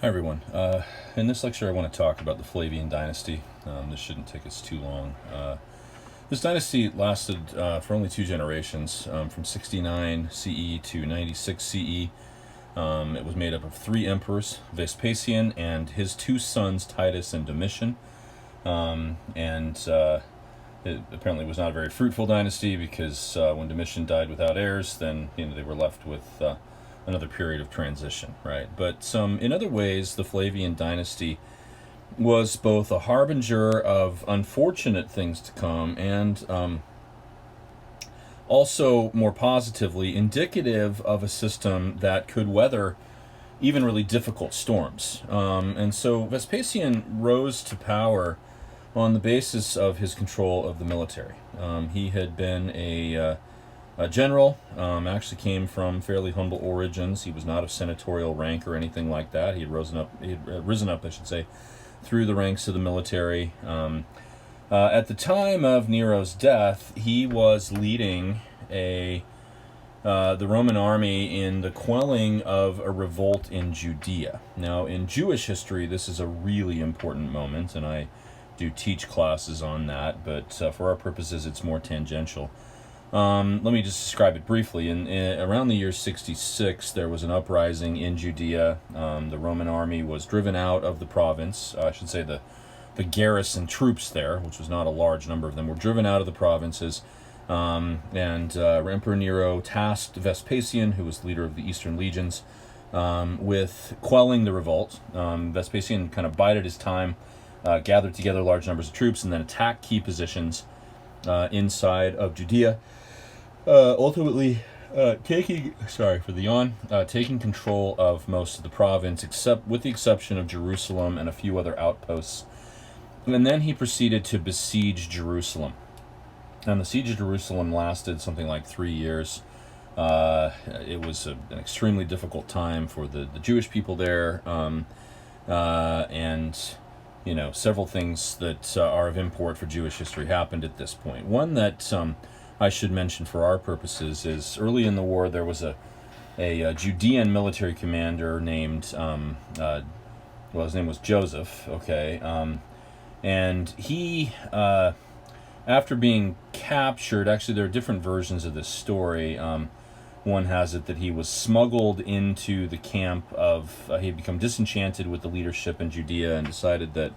Hi everyone. In this lecture I want to talk about the Flavian Dynasty. This shouldn't take us too long. This dynasty lasted for only two generations, from 69 CE to 96 CE. It was made up of three emperors, Vespasian and his two sons, Titus and Domitian. It apparently was not a very fruitful dynasty because when Domitian died without heirs, then they were left with another period of transition, right? But in other ways, the Flavian dynasty was both a harbinger of unfortunate things to come and also, more positively, indicative of a system that could weather even really difficult storms. And so Vespasian rose to power on the basis of his control of the military. He had been a general, actually came from fairly humble origins. He was not of senatorial rank or anything like that. He had risen up, I should say, through the ranks of the military. At the time of Nero's death, he was leading the Roman army in the quelling of a revolt in Judea. Now, in Jewish history, this is a really important moment, and I do teach classes on that, but for our purposes, it's more tangential. Let me just describe it briefly. Around the year 66, there was an uprising in Judea. The Roman army was driven out of the province. I should say the garrison troops there, which was not a large number of them, were driven out of the provinces. Emperor Nero tasked Vespasian, who was leader of the Eastern legions, with quelling the revolt. Vespasian kind of bided his time, gathered together large numbers of troops, and then attacked key positions inside of Judea. Ultimately taking control of most of the province, with the exception of Jerusalem and a few other outposts. And then he proceeded to besiege Jerusalem. And the siege of Jerusalem lasted something like 3 years. It was an extremely difficult time for the Jewish people there, and several things that are of import for Jewish history happened at this point. One that I should mention for our purposes is early in the war there was a Judean military commander named, his name was Joseph, okay, and he, after being captured, actually there are different versions of this story. One has it that he was smuggled into the camp of, he had become disenchanted with the leadership in Judea and decided that,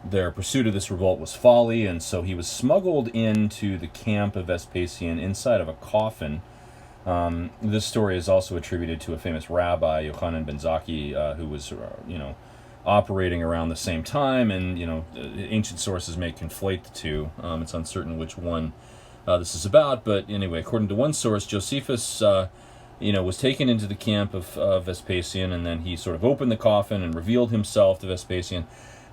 their pursuit of this revolt was folly, and so he was smuggled into the camp of Vespasian inside of a coffin. This story is also attributed to a famous rabbi, Yochanan ben Zakkai, who was, operating around the same time, and, ancient sources may conflate the two. It's uncertain which one this is about, but anyway, according to one source, Josephus, was taken into the camp of Vespasian, and then he sort of opened the coffin and revealed himself to Vespasian.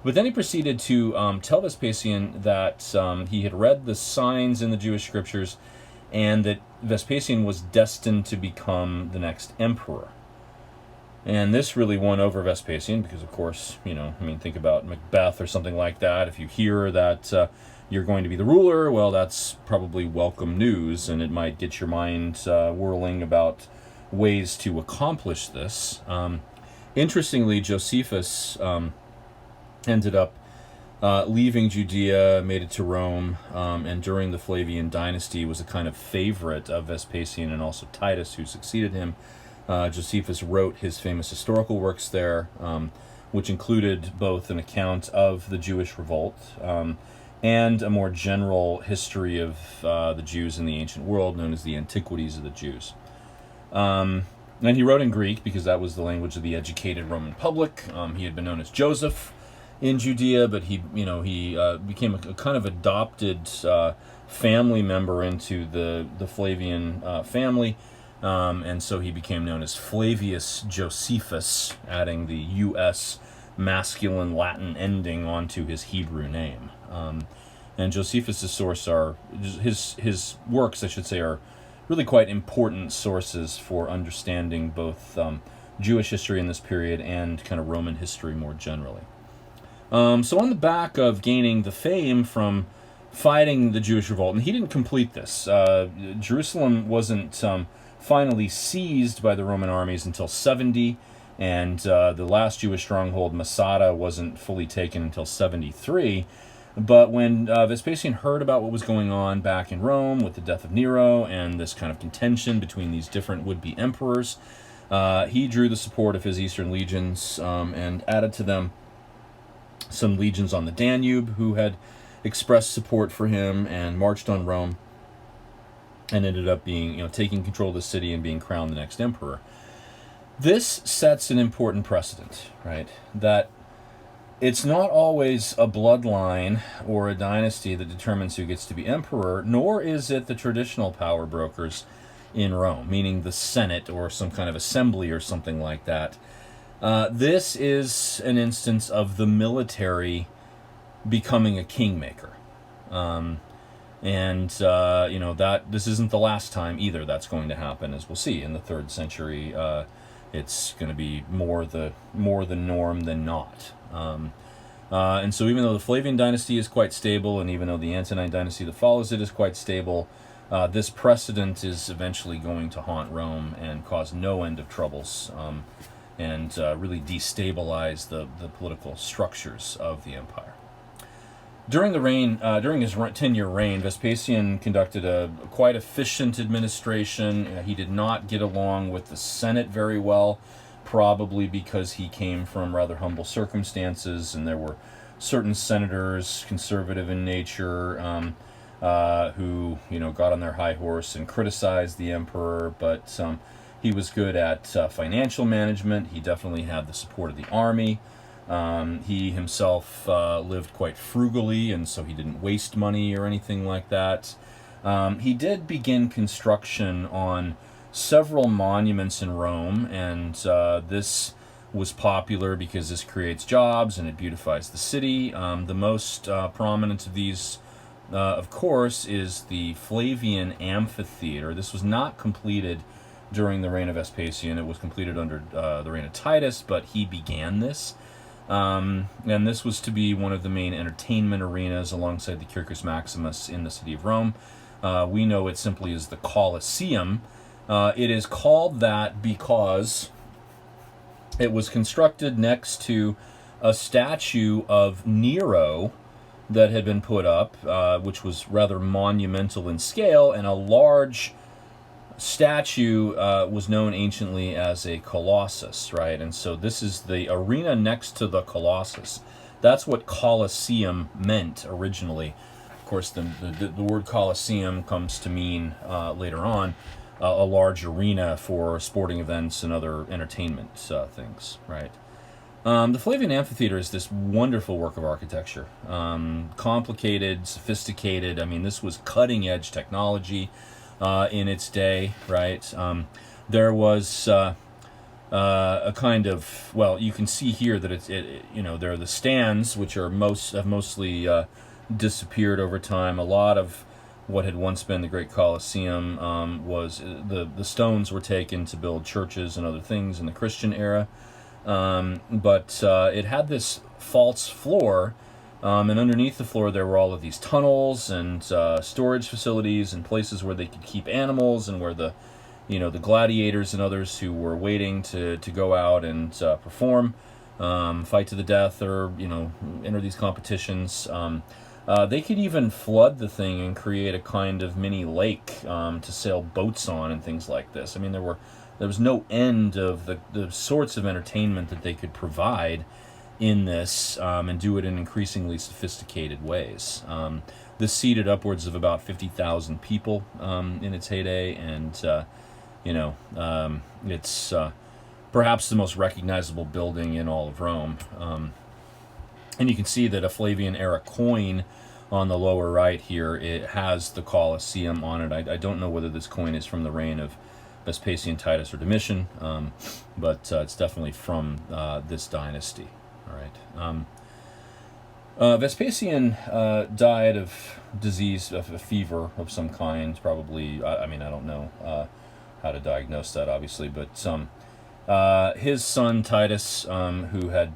But then he proceeded to tell Vespasian that he had read the signs in the Jewish scriptures and that Vespasian was destined to become the next emperor. And this really won over Vespasian because, of course, think about Macbeth or something like that. If you hear that you're going to be the ruler, well, that's probably welcome news, and it might get your mind whirling about ways to accomplish this. Interestingly, Josephus ended up leaving Judea, made it to Rome, and during the Flavian Dynasty was a kind of favorite of Vespasian and also Titus, who succeeded him. Josephus wrote his famous historical works there, which included both an account of the Jewish revolt and a more general history of the Jews in the ancient world, known as the Antiquities of the Jews. And he wrote in Greek because that was the language of the educated Roman public. He had been known as Joseph in Judea, but he became a kind of adopted family member into the Flavian family, and so he became known as Flavius Josephus, adding the U.S. masculine Latin ending onto his Hebrew name. And Josephus' source his works, I should say, are really quite important sources for understanding both Jewish history in this period and kind of Roman history more generally. So on the back of gaining the fame from fighting the Jewish revolt, and he didn't complete this. Jerusalem wasn't finally seized by the Roman armies until 70 And the last Jewish stronghold, Masada, wasn't fully taken until 73. But when Vespasian heard about what was going on back in Rome with the death of Nero and this kind of contention between these different would-be emperors, he drew the support of his eastern legions and added to them some legions on the Danube who had expressed support for him and marched on Rome and ended up being, taking control of the city and being crowned the next emperor. This sets an important precedent, right? That it's not always a bloodline or a dynasty that determines who gets to be emperor, nor is it the traditional power brokers in Rome, meaning the Senate or some kind of assembly or something like that. This is an instance of the military becoming a kingmaker. That this isn't the last time either that's going to happen, as we'll see in the 3rd century. It's going to be more the norm than not. And so even though the Flavian Dynasty is quite stable, and even though the Antonine Dynasty that follows it is quite stable, this precedent is eventually going to haunt Rome and cause no end of troubles, and really destabilize the political structures of the empire. During his 10-year reign, Vespasian conducted a quite efficient administration. He did not get along with the Senate very well, probably because he came from rather humble circumstances, and there were certain senators, conservative in nature, who got on their high horse and criticized the emperor. But he was good at financial management. He definitely had the support of the army. He himself lived quite frugally, and so he didn't waste money or anything like that. He did begin construction on several monuments in Rome, and this was popular because this creates jobs and it beautifies the city. The most prominent of these, of course, is the Flavian Amphitheater. This was not completed during the reign of Vespasian. It was completed under the reign of Titus, but he began this. And this was to be one of the main entertainment arenas alongside the Circus Maximus in the city of Rome. We know it simply as the Colosseum. It is called that because it was constructed next to a statue of Nero that had been put up, which was rather monumental in scale, and a large statue was known anciently as a colossus, right? And so this is the arena next to the colossus. That's what Colosseum meant originally. Of course, the word Colosseum comes to mean later on a large arena for sporting events and other entertainment things, right? The Flavian Amphitheater is this wonderful work of architecture. Complicated, sophisticated. I mean, this was cutting-edge technology in its day, right? There was a kind of, well, you can see here that there are the stands, which are mostly disappeared over time. A lot of what had once been the Great Colosseum was the stones were taken to build churches and other things in the Christian era, but it had this false floor. And underneath the floor, there were all of these tunnels and storage facilities and places where they could keep animals, and where the gladiators and others who were waiting to go out and perform, fight to the death, or enter these competitions. They could even flood the thing and create a kind of mini lake to sail boats on and things like this. I mean, there was no end of the sorts of entertainment that they could provide in this, and do it in increasingly sophisticated ways. This seated upwards of about 50,000 people in its heyday, and it's perhaps the most recognizable building in all of Rome. And you can see that a Flavian era coin on the lower right here, it has the Colosseum on it. I don't know whether this coin is from the reign of Vespasian, Titus, or Domitian, but it's definitely from this dynasty. All right. Vespasian died of disease, of a fever of some kind, probably. I don't know how to diagnose that, obviously, but his son Titus, who had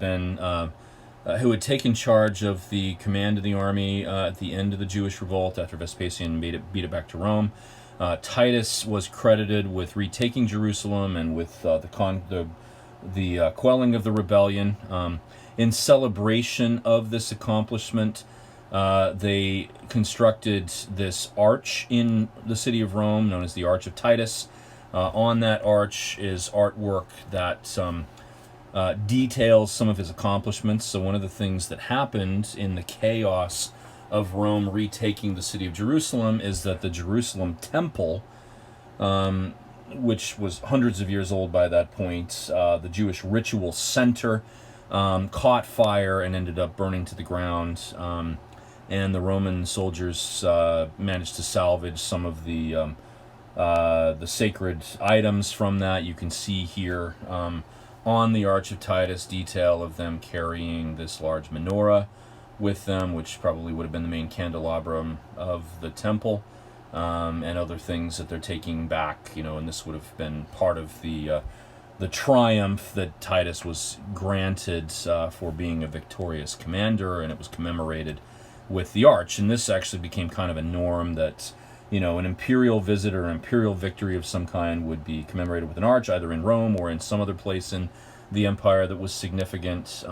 taken charge of the command of the army at the end of the Jewish revolt after Vespasian beat it back to Rome. Titus was credited with retaking Jerusalem and with the quelling of the rebellion. In celebration of this accomplishment, they constructed this arch in the city of Rome, known as the Arch of Titus. On that arch is artwork that details some of his accomplishments. So one of the things that happened in the chaos of Rome retaking the city of Jerusalem is that the Jerusalem temple, which was hundreds of years old by that point, the Jewish ritual center, caught fire and ended up burning to the ground. And the Roman soldiers managed to salvage some of the sacred items from that. You can see here on the Arch of Titus detail of them carrying this large menorah with them, which probably would have been the main candelabrum of the temple, and other things that they're taking back, and this would have been part of the triumph that Titus was granted for being a victorious commander, and it was commemorated with the arch. And this actually became kind of a norm that, an imperial visit or an imperial victory of some kind would be commemorated with an arch, either in Rome or in some other place in the empire that was significant.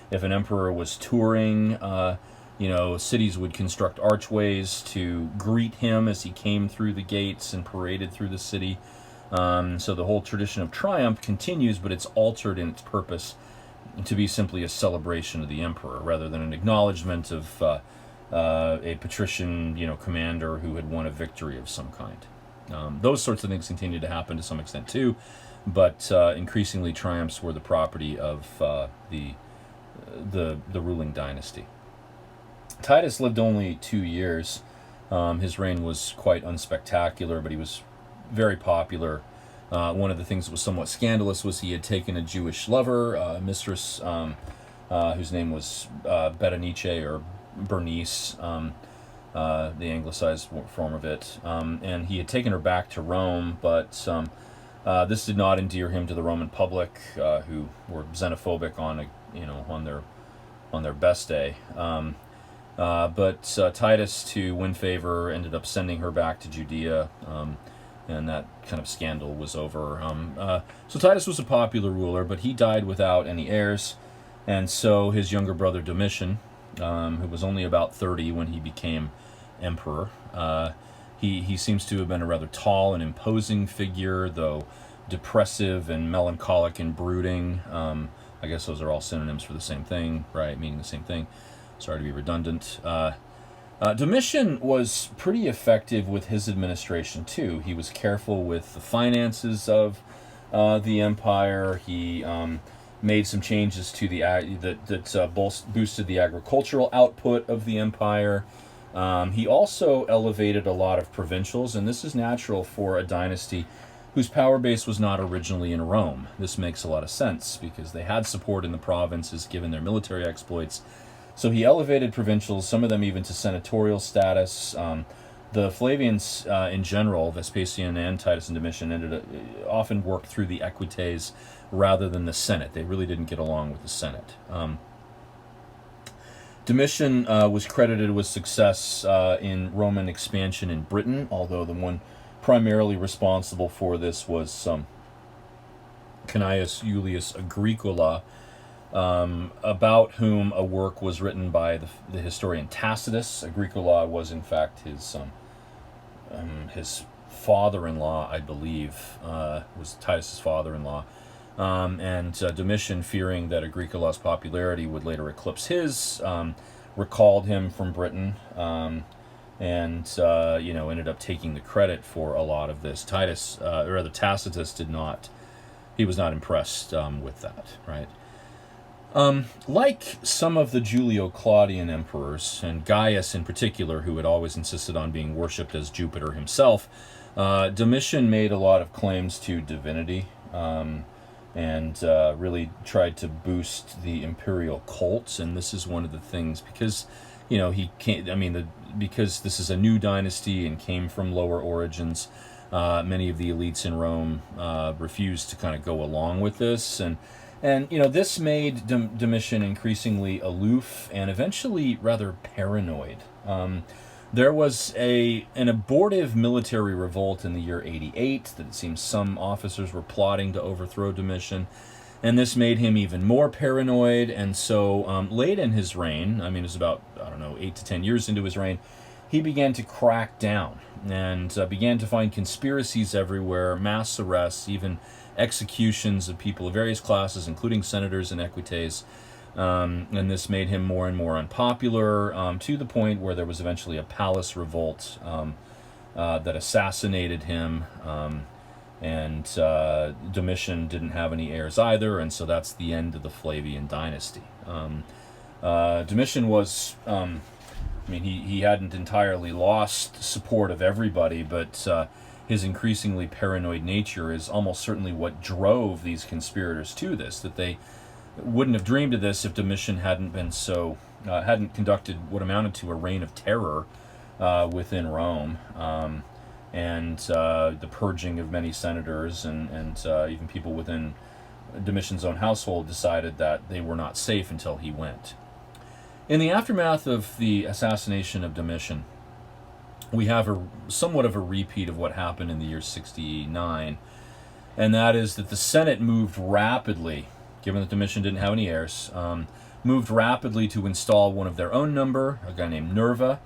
If an emperor was touring, cities would construct archways to greet him as he came through the gates and paraded through the city. So the whole tradition of triumph continues, but it's altered in its purpose to be simply a celebration of the emperor rather than an acknowledgement of a patrician, commander who had won a victory of some kind. Those sorts of things continue to happen to some extent too, but increasingly triumphs were the property of the ruling dynasty. Titus lived only 2 years. His reign was quite unspectacular, but he was very popular. One of the things that was somewhat scandalous was he had taken a Jewish lover, a mistress, whose name was Berenice or Bernice, the anglicized form of it, and he had taken her back to Rome, but this did not endear him to the Roman public, who were xenophobic on their best day. But Titus, to win favor, ended up sending her back to Judea, and that kind of scandal was over. So Titus was a popular ruler, but he died without any heirs, and so his younger brother Domitian, who was only about 30 when he became emperor, he seems to have been a rather tall and imposing figure, though depressive and melancholic and brooding. I guess those are all synonyms for the same thing, right? Meaning the same thing. Sorry to be redundant. Domitian was pretty effective with his administration too. He was careful with the finances of the empire. He made some changes to that boosted the agricultural output of the empire. He also elevated a lot of provincials, and this is natural for a dynasty whose power base was not originally in Rome. This makes a lot of sense because they had support in the provinces given their military exploits. So he elevated provincials, some of them even to senatorial status. The Flavians in general, Vespasian and Titus and Domitian, often worked through the equites rather than the Senate. They really didn't get along with the Senate. Domitian was credited with success in Roman expansion in Britain, although the one primarily responsible for this was Cneius Julius Agricola, about whom a work was written by the historian Tacitus. Agricola was in fact his father-in-law, I believe, was Titus's father-in-law. And Domitian, fearing that Agricola's popularity would later eclipse his, recalled him from Britain, and ended up taking the credit for a lot of this. Tacitus did not. He was not impressed with that, right? Like some of the Julio-Claudian emperors, and Gaius in particular, who had always insisted on being worshipped as Jupiter himself, Domitian made a lot of claims to divinity, and really tried to boost the imperial cult. And this is one of the things, because because this is a new dynasty and came from lower origins, many of the elites in Rome refused to kind of go along with this, and this made Domitian increasingly aloof and eventually rather paranoid. There was an abortive military revolt in the year 88 that it seems some officers were plotting to overthrow Domitian, And this made him even more paranoid, and so late in his reign, I mean, it was about, I don't know, 8 to 10 years into his reign, he began to crack down and began to find conspiracies everywhere, mass arrests, even executions of people of various classes, including senators and equites. And this made him more and more unpopular, to the point where there was eventually a palace revolt that assassinated him. And Domitian didn't have any heirs either, and so that's the end of the Flavian Dynasty. Domitian was, I mean, he hadn't entirely lost support of everybody, but his increasingly paranoid nature is almost certainly what drove these conspirators to this, that they wouldn't have dreamed of this if Domitian hadn't been so, hadn't conducted what amounted to a reign of terror within Rome. And the purging of many senators and even people within Domitian's own household decided that they were not safe until he went. In the aftermath of the assassination of Domitian, we have somewhat of a repeat of what happened in the year 69, and that is that the Senate moved rapidly, given that Domitian didn't have any heirs, moved rapidly to install one of their own number, a guy named Nerva,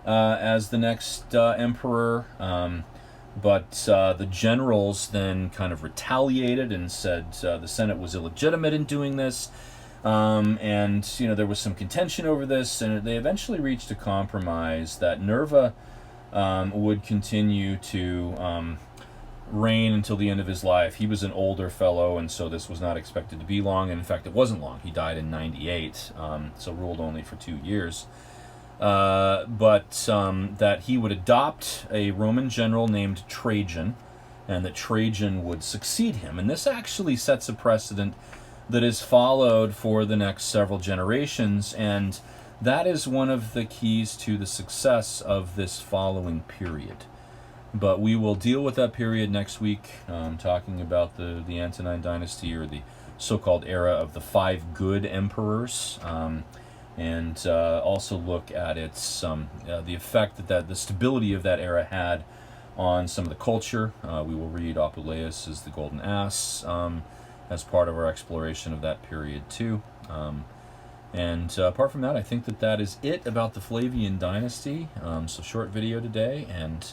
as the next emperor, but the generals then kind of retaliated and said the Senate was illegitimate in doing this, and there was some contention over this, and they eventually reached a compromise that Nerva would continue to reign until the end of his life. He was an older fellow, and so this was not expected to be long, and in fact it wasn't long. He died in 98, so ruled only for 2 years. But that he would adopt a Roman general named Trajan, and that Trajan would succeed him. And this actually sets a precedent that is followed for the next several generations, and that is one of the keys to the success of this following period. But we will deal with that period next week, talking about the Antonine Dynasty, or the so-called era of the 5 good emperors. And also look at its the effect that the stability of that era had on some of the culture. We will read Apuleius' The Golden Ass as part of our exploration of that period too. And apart from that, I think that is it about the Flavian Dynasty. So short video today, and